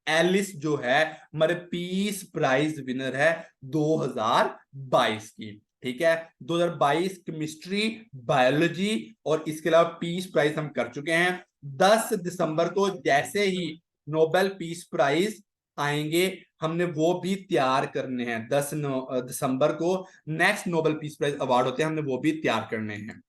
Speaker 1: एलिस जो है हमारे पीस प्राइज विनर है 2022 की। ठीक है। 2022 केमिस्ट्री, बायोलॉजी और इसके अलावा पीस प्राइज हम कर चुके हैं। 10 दिसंबर को जैसे ही नोबेल पीस प्राइज आएंगे हमने वो भी तैयार करने हैं। 10 दिसंबर को next Nobel Peace Prize award होते हैं, हमने वो भी तैयार करने हैं।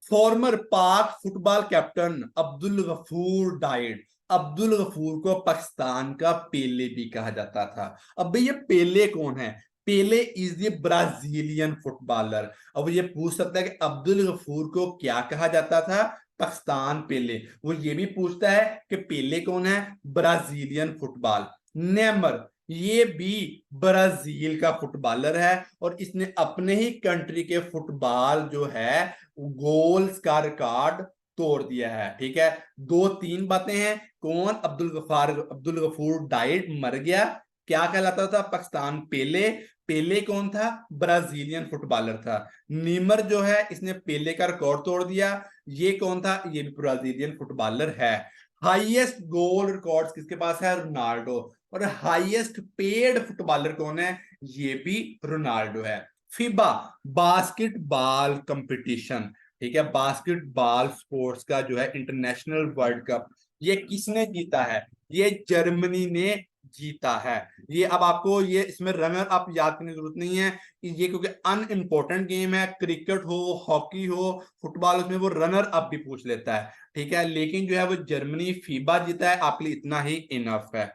Speaker 1: Former Pak football captain Abdul Ghafoor died. Abdul Ghafoor को पाकिस्तान का पेले भी कहा जाता था। अब भाई ये पेले कौन है? पेले इज द ब्राजीलियन फुटबॉलर। अब ये पूछ सकता है कि अब्दुल गफूर को क्या कहा जाता था? पाकिस्तान पेले। वो ये भी पूछता है कि पेले कौन है? Brazilian football. नेमर, ये भी ब्राजील का फुटबॉलर है और इसने अपने ही कंट्री के फुटबॉल जो है गोल्स का रिकॉर्ड तोड़ दिया है। ठीक है, दो तीन बातें हैं। कौन? अब्दुल गफूर डाइड, मर गया। क्या कहलाता था? पाकिस्तान पेले। पेले कौन था? ब्राजीलियन फुटबॉलर था। नीमर जो है इसने पेले का रिकॉर्ड तोड़ दिया। ये कौन था? ये भी ब्राजीलियन फुटबॉलर है। हाईएस्ट गोल रिकॉर्ड्स किसके पास है? रोनाल्डो। और हाईएस्ट पेड फुटबॉलर कौन है? ये भी रोनाल्डो है। फीबा बास्केटबॉल कंपटीशन, ठीक है, बास्केटबॉल स्पोर्ट्स का जो है इंटरनेशनल वर्ल्ड कप, ये किसने जीता है? ये जर्मनी ने जीता है। ये अब आपको ये इसमें रनर अप याद करने की जरूरत नहीं है, ये क्योंकि अनइम्पोर्टेंट गेम है। क्रिकेट हो, हॉकी हो, फुटबॉल, उसमें वो रनर अप भी पूछ लेता है। ठीक है, लेकिन जो है वो जर्मनी फीबा जीता है, आपके लिए इतना ही इनफ है।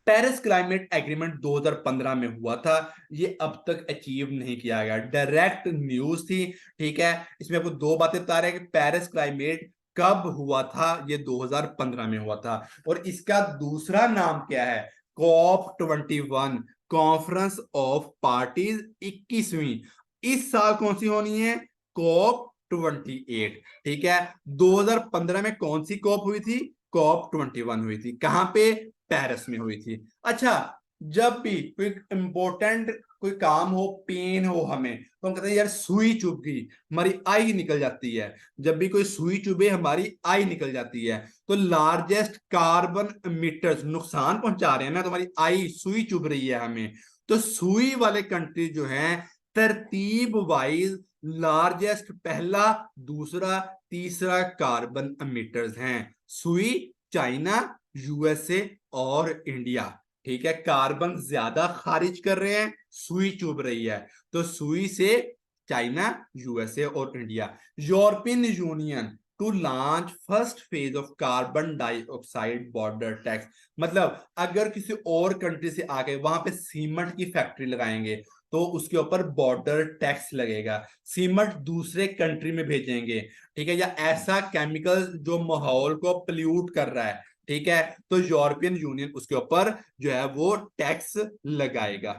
Speaker 1: पेरिस क्लाइमेट एग्रीमेंट 2015 में हुआ था, ये अब तक अचीव नहीं किया गया। डायरेक्ट न्यूज थी। ठीक है, इसमें आपको दो बातें बता रहे हैं कि पेरिस क्लाइमेट कब हुआ था? ये 2015 में हुआ था। और इसका दूसरा नाम क्या है? कॉप 21, कॉन्फ्रेंस ऑफ पार्टीज 21वीं। इस साल कौन सी होनी है? कॉप 28। ठीक है, 2015 में कौन सी कॉप हुई थी? कॉप 21 हुई थी। कहां पे? पेरिस में हुई थी। अच्छा, जब भी कोई इंपॉर्टेंट कोई काम हो, पेन हो हमें, तो हम कहते हैं यार सुई चुभ गई, हमारी आई निकल जाती है। जब भी कोई सुई चुभे हमारी आई निकल जाती है। तो लार्जेस्ट कार्बन एमिटर्स नुकसान पहुंचा रहे हैं ना, तो हमारी आई, सुई चुभ रही है हमें, तो सुई वाले कंट्री जो हैं तरतीब वाइज लार्जेस्ट पहला, दूसरा, तीसरा कार्बन एमिटर्स हैं। सुई, चाइना, यूएसए और इंडिया। ठीक है, कार्बन ज्यादा खारिज कर रहे हैं, सुई चुभ रही है, तो सुई से चाइना, यूएसए और India. European Union to launch first phase of carbon dioxide border tax. मतलब अगर किसी और कंट्री से आके वहां पे सीमेंट की फैक्ट्री लगाएंगे तो उसके ऊपर बॉर्डर टैक्स लगेगा। सीमेंट दूसरे कंट्री में भेजेंगे, ठीक है, या ऐसा केमिकल जो माहौल को पोल्यूट कर रहा है, ठीक है, तो यूरोपियन यूनियन उसके ऊपर जो है वो टैक्स लगाएगा।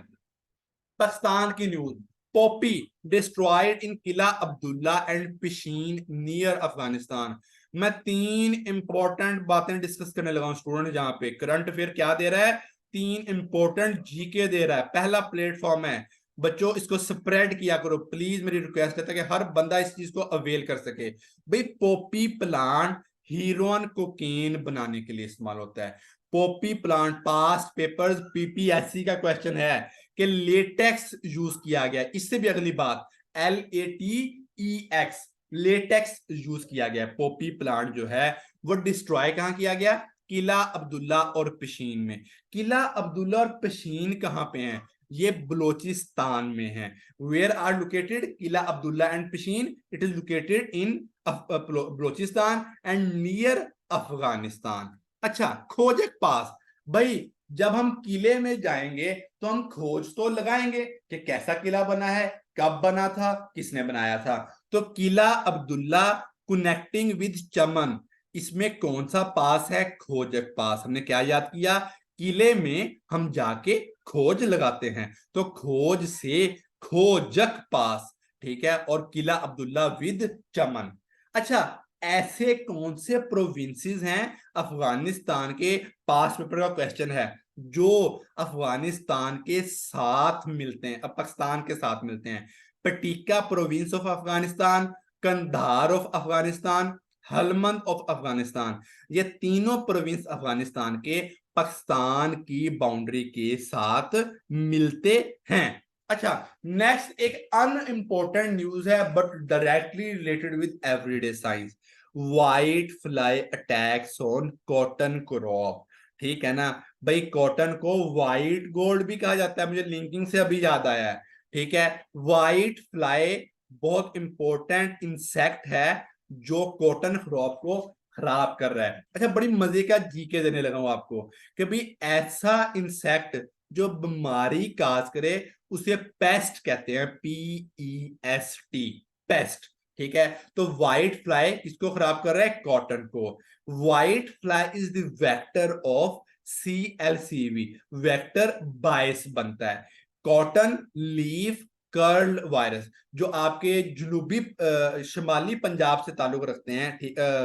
Speaker 1: पाकिस्तान की news, Poppy destroyed in Qila Abdullah and Pishin near Afghanistan. मैं तीन इंपॉर्टेंट बातें डिस्कस करने लगा हूं स्टूडेंट, जहां पे करंट अफेयर क्या दे रहा है? तीन इंपॉर्टेंट जीके दे रहा है। पहला प्लेटफॉर्म है, बच्चों इसको स्प्रेड किया करो प्लीज, मेरी रिक्वेस्ट है, ताकि हर बंदा इस चीज को अवेल कर सके। भाई पॉपी प्लांट हीरोइन कोकीन बनाने के लिए इस्तेमाल होता है। Poppy plant, past papers PPSC का क्वेश्चन है कि लेटेक्स यूज किया गया। इससे भी अगली बात, LATEX, लेटेक्स यूज किया गया। पॉपी प्लांट जो है वो डिस्ट्रॉय कहां किया गया? किला अब्दुल्ला और पशीन में। किला अब्दुल्ला और पशीन कहां पे हैं? ये बलोचिस्तान में है। Where are located Qila Abdullah and Pishin? It is located in Balochistan and near Afghanistan. अच्छा, खोजक पास, भाई जब हम किले में जाएंगे तो हम खोज तो लगाएंगे कि कैसा किला बना है, कब बना था, किसने बनाया था। तो किला अब्दुल्ला कनेक्टिंग विद चमन, इसमें कौन सा पास है? खोजक पास। हमने क्या याद किया? किले में हम जाके खोज लगाते हैं, तो खोज से खोजक पास। ठीक है, और किला अब्दुल्ला विद चमन। अच्छा, ऐसे कौन से प्रोविंसेस हैं अफगानिस्तान के, पास पेपर का क्वेश्चन है, जो अफगानिस्तान के साथ मिलते हैं, पाकिस्तान के साथ मिलते हैं? Paktika province of Afghanistan, Kandahar of Afghanistan, Helmand of Afghanistan. ये तीनों प्रोविंस अफगानिस्तान के पाकिस्तान की बाउंड्री के साथ मिलते हैं। अच्छा, नेक्स्ट एक अनइंपॉर्टेंट न्यूज है but directly related with everyday science. White fly attacks on cotton crop. ठीक है ना भाई, कॉटन को व्हाइट गोल्ड भी कहा जाता है, मुझे लिंकिंग से अभी याद आया है। ठीक है, व्हाइट फ्लाई बहुत इंपॉर्टेंट इंसेक्ट है जो कॉटन क्रॉप को खराब कर रहा है। अच्छा, बड़ी मजे का जीके देने लगा हूं आपको कि भाई ऐसा इंसेक्ट जो बीमारी काज करे उसे पेस्ट कहते हैं, PEST, पेस्ट। ठीक है, तो व्हाइट फ्लाई किसको खराब कर रहा है? कॉटन को। White fly is the vector of CLCV, vector बायस बनता है। कॉटन लीफ कर्ल वायरस जो आपके शिमाली पंजाब से ताल्लुक रखते हैं,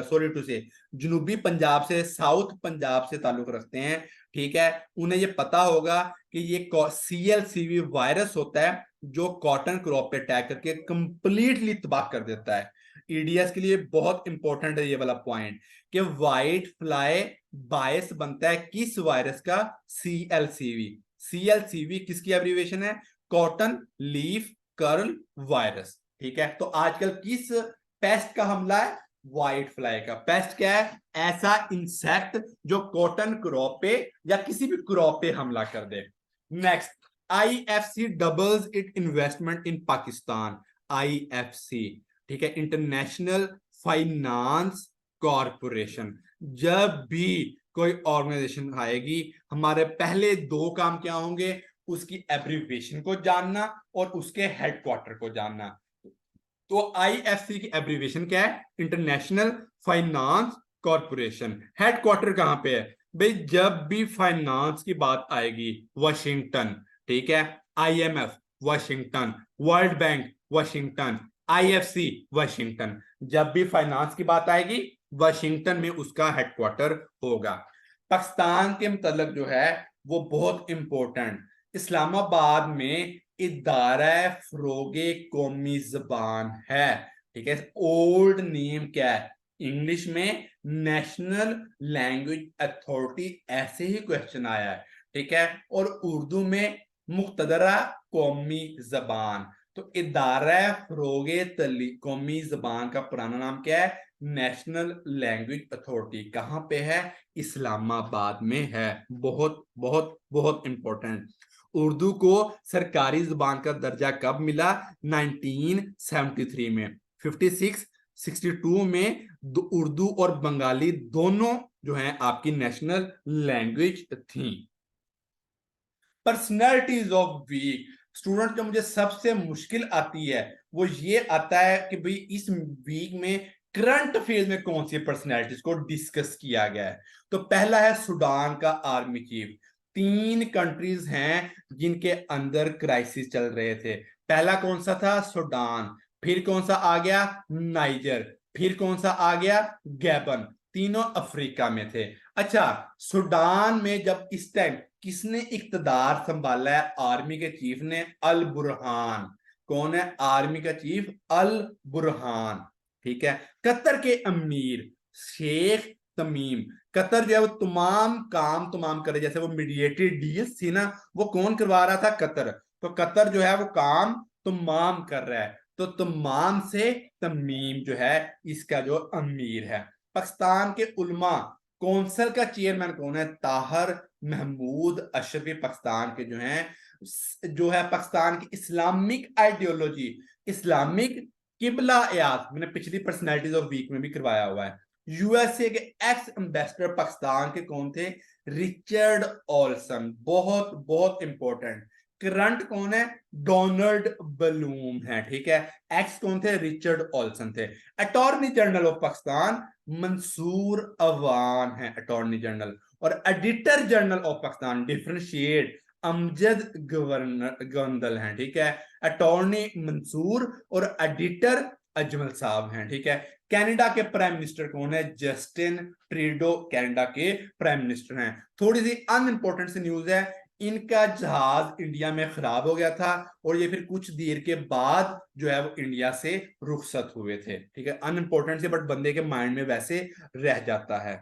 Speaker 1: सॉरी टू से जनूबी पंजाब से, साउथ पंजाब से ताल्लुक रखते हैं। ठीक है, उन्हें ये पता होगा कि ये CLCV वायरस होता है जो कॉटन क्रॉप पे अटैक करके कंप्लीटली तबाह कर देता है। EDS के लिए बहुत इंपॉर्टेंट है ये वाला पॉइंट कि व्हाइट फ्लाई बायस बनता है किस वायरस का? CLCV। CLCV किसकी एब्रीविएशन है? Cotton leaf curl virus. ठीक है, तो आजकल किस पेस्ट का हमला है? व्हाइट फ्लाई का। पेस्ट क्या है? ऐसा इंसेक्ट जो कॉटन क्रॉप पे या किसी भी क्रॉप पे हमला कर दे। Next, IFC doubles it investment in Pakistan. IFC, ठीक है, इंटरनेशनल फाइनेंस कॉरपोरेशन। जब भी कोई ऑर्गेनाइजेशन आएगी, हमारे पहले दो काम क्या होंगे? उसकी एब्रीविएशन को जानना और उसके हेडक्वार्टर को जानना। तो IFC की एब्रीविएशन क्या है? International finance corporation. हेडक्वार्टर कहां पे है भाई? जब भी फाइनेंस की बात आएगी, वाशिंगटन। ठीक है, IMF Washington, world bank Washington, IFC Washington. जब भी फाइनेंस की बात आएगी, वाशिंगटन में उसका हेडक्वार्टर होगा। पाकिस्तान के मतलब जो है वो बहुत इंपॉर्टेंट, इस्लामाबाद में इदारा फरोगे कौमी जबान है। ठीक है, ओल्ड नेम क्या है? इंग्लिश में नेशनल लैंग्वेज अथॉरिटी, ऐसे ही क्वेश्चन आया है। ठीक है, और उर्दू में मुख्तदरा कौमी जबान। तो इदारा फरोगे कौमी जबान का पुराना नाम क्या है? National language authority. कहां पे है? इस्लामाबाद में है। बहुत बहुत बहुत इंपॉर्टेंट। उर्दू को सरकारी जुबान का दर्जा कब मिला? 1973 में। 56 62 में उर्दू और बंगाली दोनों जो हैं आपकी नेशनल लैंग्वेज थी। Personalities of week. स्टूडेंट जो मुझे सबसे मुश्किल आती है वो ये आता है कि भाई इस वीक में करंट अफेयर्स में कौन सी पर्सनैलिटीज को डिस्कस किया गया है। तो पहला है सूडान का आर्मी चीफ। 3 कंट्रीज हैं जिनके अंदर क्राइसिस चल रहे थे। पहला कौन सा था? सूडान। फिर कौन सा आ गया? नाइजर। फिर कौन सा आ गया? गैबन। तीनों अफ्रीका में थे। अच्छा, सूडान में जब इस टाइम किसने इक्तदार संभाला है आर्मी के चीफ ने? अल बुरहान। कौन है आर्मी का चीफ? अल बुरहान। ठीक है, कतर के अमीर शेख तमीम। कतर जो है वो तमाम करे, जैसे वो मीडिएटेड डील्स थी ना, वो कौन करवा रहा था? कतर। तो कतर जो है वो काम तमाम कर रहा है, तो तमाम से तमीम जो है इसका जो अमीर है। पाकिस्तान के उलमा कौंसल का चेयरमैन कौन है? ताहर महमूद अशरफी। पाकिस्तान के जो है पाकिस्तान की इस्लामिक आइडियोलॉजी, इस्लामिक किबला याद, मैंने पिछली पर्सनैलिटीज ऑफ वीक में भी करवाया हुआ है। USA के एक्स एम्बेसडर पाकिस्तान के कौन थे? Richard Olson. बहुत बहुत इंपॉर्टेंट। करंट कौन है? डोनाल्ड बलूम है। ठीक है, एक्स कौन थे? रिचर्ड ऑल्सन थे। Attorney general of Pakistan Mansoor Awan है, अटॉर्नी जनरल। और auditor general of Pakistan differentiate Amjad गवर्नल हैं। ठीक है, अटॉर्नी मंसूर और एडिटर अजमल साहब हैं। ठीक है, कनाडा के प्राइम मिनिस्टर कौन है? जस्टिन ट्रूडो कनाडा के प्राइम मिनिस्टर हैं। थोड़ी सी अनइंपॉर्टेंट सी न्यूज है, इनका जहाज इंडिया में खराब हो गया था और ये फिर कुछ देर के बाद जो है वो इंडिया से रुखसत हुए थे। ठीक है, अनइंपॉर्टेंट से बट बंदे के माइंड में वैसे रह जाता है।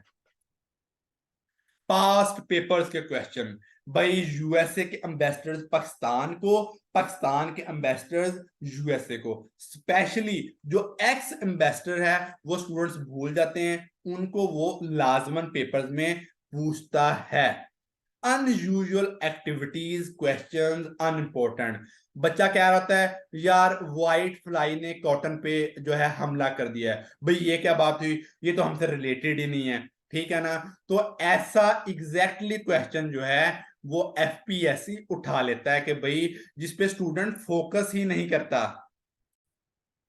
Speaker 1: पास्ट पेपर्स के क्वेश्चन, भाई यूएसए के एम्बेसडर्स पाकिस्तान को, पाकिस्तान के एम्बेसडर्स यूएसए को, स्पेशली जो एक्स एम्बेसडर है वो स्टूडेंट्स भूल जाते हैं, उनको वो लाजमन पेपर्स में पूछता है। अनयूजुअल एक्टिविटीज क्वेश्चंस अनइंपॉर्टेंट, बच्चा क्या रहता है, यार व्हाइट फ्लाई ने कॉटन पे जो है हमला कर दिया है, भाई ये क्या बात हुई, ये तो हमसे रिलेटेड ही नहीं है, ठीक है ना। तो ऐसा एग्जैक्टली क्वेश्चन जो है वो एफपीएससी उठा लेता है कि भाई जिसपे स्टूडेंट फोकस ही नहीं करता।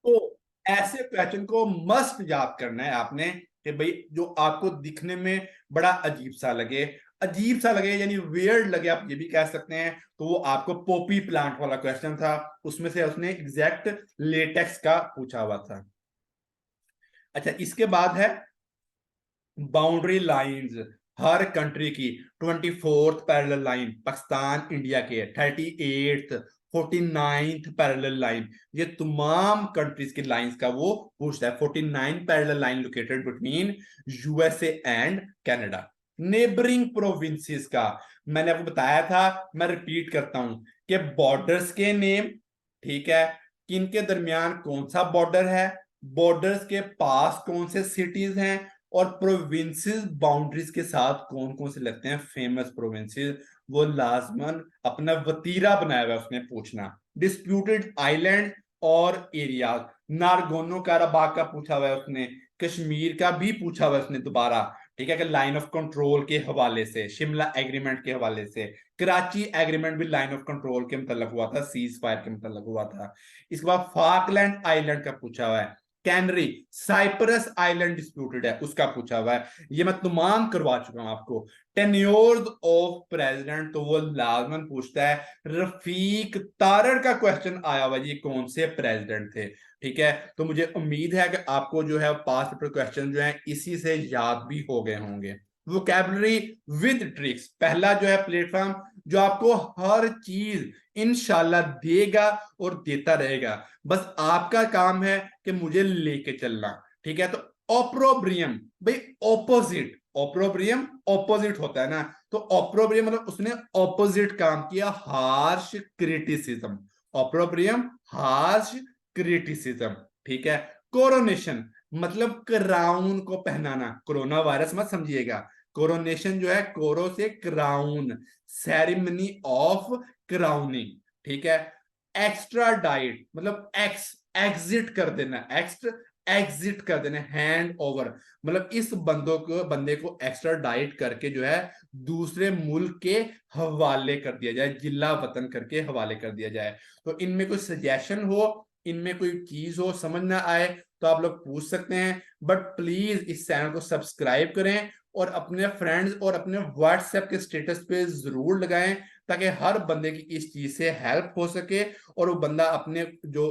Speaker 1: तो ऐसे क्वेश्चन को मस्ट याद करना है आपने कि भाई जो आपको दिखने में बड़ा अजीब सा लगे यानी वियर्ड लगे, आप ये भी कह सकते हैं। तो वो आपको पोपी प्लांट वाला क्वेश्चन था, उसमें से उसने एग्जैक्ट लेटेक्स का पूछा हुआ था। अच्छा, इसके बाद है बाउंड्री लाइंस, हर कंट्री की 24th parallel line, Pakistan India के 38th 49th पैरेलल लाइन, ये तमाम कंट्रीज की लाइंस का वो पूछता है। 49 parallel line located between USA and Canada. Neighbouring provinces का मैंने आपको बताया था, मैं रिपीट करता हूं कि बॉर्डर्स के नेम, ठीक है, किन के दरमियान कौन सा बॉर्डर है, बॉर्डर्स के पास कौन से सिटीज हैं, और प्रोविंसेस बाउंड्रीज के साथ कौन कौन से लगते हैं फेमस प्रोविंसेस, वो लाजमन अपना वतीरा बनाया हुआ है उसने पूछना। डिस्प्यूटेड आइलैंड और एरिया, नारगोनो काराबाग का पूछा हुआ है उसने, कश्मीर का भी पूछा हुआ है उसने दोबारा, ठीक है, कि लाइन ऑफ कंट्रोल के हवाले से, शिमला एग्रीमेंट के हवाले से, कराची एग्रीमेंट भी लाइन ऑफ कंट्रोल के मतलब हुआ था, सीज फायर के मतलब हुआ था। इसके बाद फाकलैंड आइलैंड का पूछा हुआ है, कैनरी, साइप्रस आइलैंड डिस्प्यूटेड है उसका पूछा हुआ है, ये मैं तमाम करवा चुका हूं आपको। टेन्योर्स ऑफ प्रेसिडेंट, तो वो लाजमन पूछता है। रफीक तारड़ का क्वेश्चन आया हुआ, ये कौन से प्रेसिडेंट थे, ठीक है। तो मुझे उम्मीद है कि आपको जो है पास्ट पेपर क्वेश्चन जो है इसी से याद भी हो गए होंगे। वोकैबुलरी विद ट्रिक्स, पहला जो है प्लेटफॉर्म जो आपको हर चीज इंशाल्लाह देगा और देता रहेगा, बस आपका काम है कि मुझे लेके चलना, ठीक है। तो ऑप्रोब्रियम, भाई ऑपोजिट, ऑप्रोब्रियम ऑपोजिट होता है ना, तो ऑप्रोब्रियम मतलब उसने ऑपोजिट काम किया, हार्श क्रिटिसिज्म, ऑप्रोब्रियम हार्श क्रिटिसिज्म, ठीक है। कोरोनेशन मतलब क्राउन को पहनाना, कोरोना वायरस मत समझिएगा, कोरोनेशन जो है कोरो से क्राउन, सेरेमनी ऑफ क्राउनिंग, ठीक है। एक्स्ट्रा डाइट मतलब एग्जिट कर देना, एग्जिट कर देना, हैंड ओवर मतलब इस बंदे को एक्स्ट्रा डाइट करके जो है दूसरे मुल्क के हवाले कर दिया जाए, जिला वतन करके हवाले कर दिया जाए। तो इनमें कोई सजेशन हो, इनमें कोई चीज हो समझ ना आए तो आप लोग पूछ सकते हैं, बट प्लीज इस चैनल को सब्सक्राइब करें और अपने फ्रेंड्स और अपने व्हाट्सएप के स्टेटस पे जरूर लगाएं, ताकि हर बंदे की इस चीज से हेल्प हो सके और वो बंदा अपने जो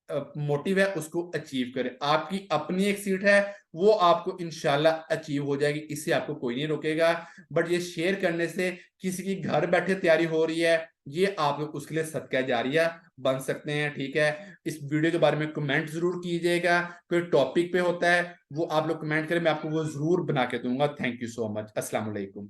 Speaker 1: मोटिव है उसको अचीव करे। आपकी अपनी एक सीट है, वो आपको इंशाल्लाह अचीव हो जाएगी, इससे आपको कोई नहीं रोकेगा। बट ये शेयर करने से किसी की घर बैठे तैयारी हो रही है, ये आप लोग उसके लिए सदका जारिया बन सकते हैं, ठीक है। इस वीडियो के बारे में कमेंट जरूर कीजिएगा, कोई टॉपिक पे होता है वो आप लोग कमेंट करें, मैं आपको वो जरूर बना के दूंगा। थैंक यू सो मच, अस्सलाम वालेकुम।